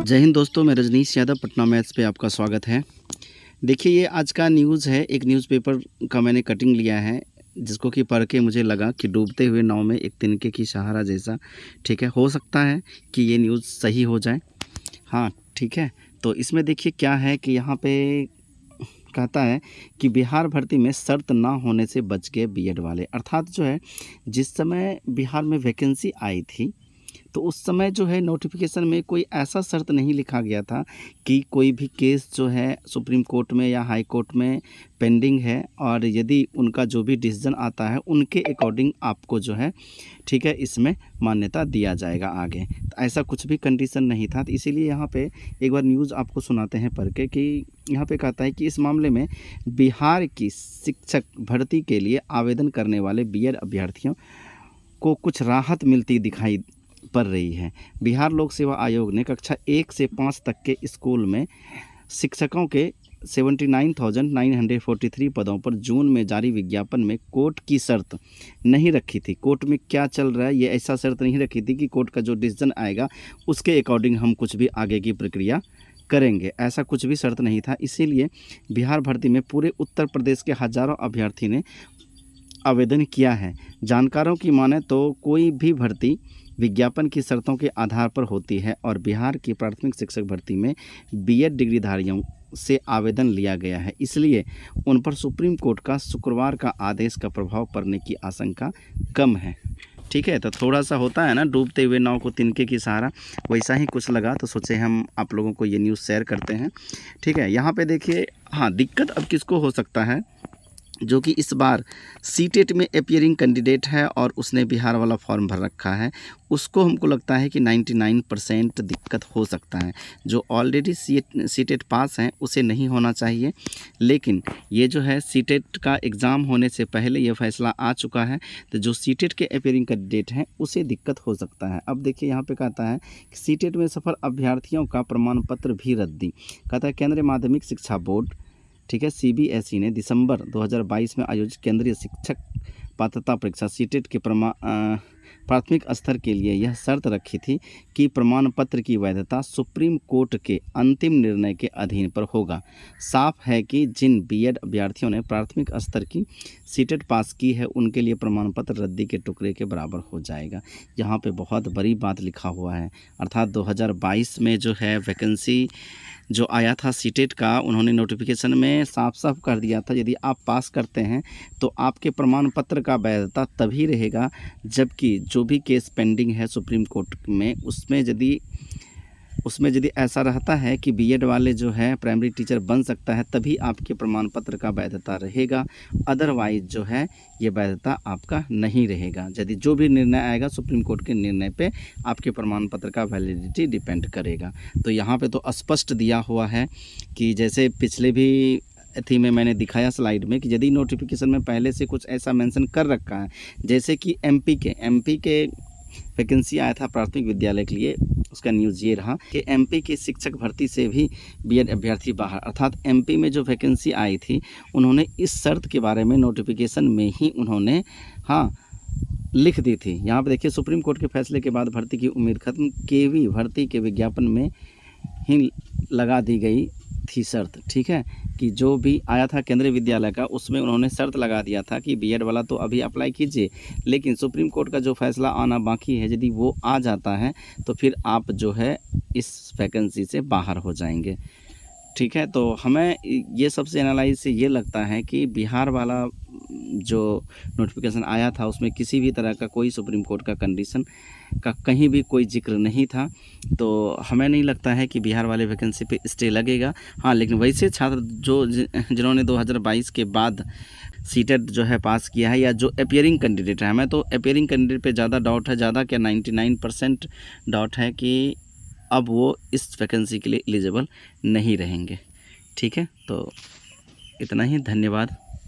जय हिंद दोस्तों, मैं रजनीश यादव पटना मैथ्स पे आपका स्वागत है। देखिए, ये आज का न्यूज़ है। एक न्यूज़पेपर का मैंने कटिंग लिया है, जिसको कि पढ़ के मुझे लगा कि डूबते हुए नाव में एक तिनके की सहारा जैसा। ठीक है, हो सकता है कि ये न्यूज़ सही हो जाए। हाँ, ठीक है। तो इसमें देखिए क्या है कि यहाँ पे कहता है कि बिहार भर्ती में शर्त ना होने से बच गए बीएड वाले। अर्थात जो है, जिस समय बिहार में वैकेंसी आई थी तो उस समय जो है नोटिफिकेशन में कोई ऐसा शर्त नहीं लिखा गया था कि कोई भी केस जो है सुप्रीम कोर्ट में या हाई कोर्ट में पेंडिंग है और यदि उनका जो भी डिसीजन आता है उनके अकॉर्डिंग आपको जो है, ठीक है, इसमें मान्यता दिया जाएगा आगे। तो ऐसा कुछ भी कंडीशन नहीं था। तो इसीलिए यहाँ पे एक बार न्यूज़ आपको सुनाते हैं पढ़ के कि यहाँ पे कहता है कि इस मामले में बिहार की शिक्षक भर्ती के लिए आवेदन करने वाले बीएड अभ्यर्थियों को कुछ राहत मिलती दिखाई पड़ रही है। बिहार लोक सेवा आयोग ने कक्षा 1 से 5 तक के स्कूल में शिक्षकों के 79,943 पदों पर जून में जारी विज्ञापन में कोर्ट की शर्त नहीं रखी थी। कोर्ट में क्या चल रहा है, ये ऐसा शर्त नहीं रखी थी कि कोर्ट का जो डिसीजन आएगा उसके अकॉर्डिंग हम कुछ भी आगे की प्रक्रिया करेंगे, ऐसा कुछ भी शर्त नहीं था। इसीलिए बिहार भर्ती में पूरे उत्तर प्रदेश के हज़ारों अभ्यर्थी ने आवेदन किया है। जानकारों की माने तो कोई भी भर्ती विज्ञापन की शर्तों के आधार पर होती है और बिहार की प्राथमिक शिक्षक भर्ती में बीएड डिग्रीधारियों से आवेदन लिया गया है। इसलिए उन पर सुप्रीम कोर्ट का शुक्रवार का आदेश का प्रभाव पड़ने की आशंका कम है। ठीक है, तो थोड़ा सा होता है ना, डूबते हुए नाव को तिनके की सहारा, वैसा ही कुछ लगा तो सोचे हम आप लोगों को ये न्यूज़ शेयर करते हैं। ठीक है, यहाँ पे देखिए, हाँ, दिक्कत अब किसको हो सकता है, जो कि इस बार सीटेट में अपियरिंग कैंडिडेट है और उसने बिहार वाला फॉर्म भर रखा है, उसको हमको लगता है कि 99% दिक्कत हो सकता है। जो ऑलरेडी सीटेट पास हैं उसे नहीं होना चाहिए, लेकिन ये जो है सीटेट का एग्ज़ाम होने से पहले ये फैसला आ चुका है, तो जो सीटेट के अपियरिंग कैंडिडेट हैं उसे दिक्कत हो सकता है। अब देखिए यहाँ पे कहता है कि सीटेट में सफल अभ्यर्थियों का प्रमाण पत्र भी रद्दी। कहता है केंद्रीय माध्यमिक शिक्षा बोर्ड, ठीक है, सीबीएसई ने दिसंबर 2022 में आयोजित केंद्रीय शिक्षक पात्रता परीक्षा सीटेट के प्राथमिक स्तर के लिए यह शर्त रखी थी कि प्रमाण पत्र की वैधता सुप्रीम कोर्ट के अंतिम निर्णय के अधीन पर होगा। साफ है कि जिन बीएड अभ्यर्थियों ने प्राथमिक स्तर की सीटेट पास की है उनके लिए प्रमाण पत्र रद्दी के टुकड़े के बराबर हो जाएगा। यहाँ पे बहुत बड़ी बात लिखा हुआ है। अर्थात 2022 में जो है वैकेंसी जो आया था सीटेट का, उन्होंने नोटिफिकेशन में साफ साफ कर दिया था यदि आप पास करते हैं तो आपके प्रमाण पत्र का वैधता तभी रहेगा जबकि जो भी केस पेंडिंग है सुप्रीम कोर्ट में उसमें यदि ऐसा रहता है कि बीएड वाले जो है प्राइमरी टीचर बन सकता है तभी आपके प्रमाण पत्र का वैधता रहेगा। अदरवाइज जो है ये वैधता आपका नहीं रहेगा। यदि जो भी निर्णय आएगा सुप्रीम कोर्ट के निर्णय पे आपके प्रमाण पत्र का वैलिडिटी डिपेंड करेगा। तो यहाँ पे तो स्पष्ट दिया हुआ है कि जैसे पिछले भी थी में मैंने दिखाया स्लाइड में कि यदि नोटिफिकेशन में पहले से कुछ ऐसा मेंशन कर रखा है, जैसे कि एमपी के वैकेंसी आया था प्राथमिक विद्यालय के लिए, उसका न्यूज़ ये रहा कि एमपी की शिक्षक भर्ती से भी बीएड अभ्यर्थी बाहर। अर्थात एमपी में जो वैकेंसी आई थी उन्होंने इस शर्त के बारे में नोटिफिकेशन में ही उन्होंने लिख दी थी। यहाँ पर देखिए, सुप्रीम कोर्ट के फैसले के बाद भर्ती की उम्मीद खत्म, केवी भर्ती के विज्ञापन में ही लगा दी गई थी शर्त। ठीक है, कि जो भी आया था केंद्रीय विद्यालय का उसमें उन्होंने शर्त लगा दिया था कि बीएड वाला तो अभी अप्लाई कीजिए, लेकिन सुप्रीम कोर्ट का जो फैसला आना बाकी है यदि वो आ जाता है तो फिर आप जो है इस वैकेंसी से बाहर हो जाएंगे। ठीक है, तो हमें ये सबसे एनालाइज से ये लगता है कि बिहार वाला जो नोटिफिकेशन आया था उसमें किसी भी तरह का कोई सुप्रीम कोर्ट का कंडीशन का कहीं भी कोई जिक्र नहीं था। तो हमें नहीं लगता है कि बिहार वाले वैकेंसी पे स्टे लगेगा। हाँ, लेकिन वैसे छात्र जिन्होंने 2022 के बाद सीटेट जो है पास किया है या जो अपियरिंग कैंडिडेट है, हमें तो अपियरिंग कैंडिडेट पे ज़्यादा डाउट है, ज़्यादा क्या 99% डाउट है कि अब वो इस वैकेंसी के लिए एलिजिबल नहीं रहेंगे। ठीक है, तो इतना ही, धन्यवाद।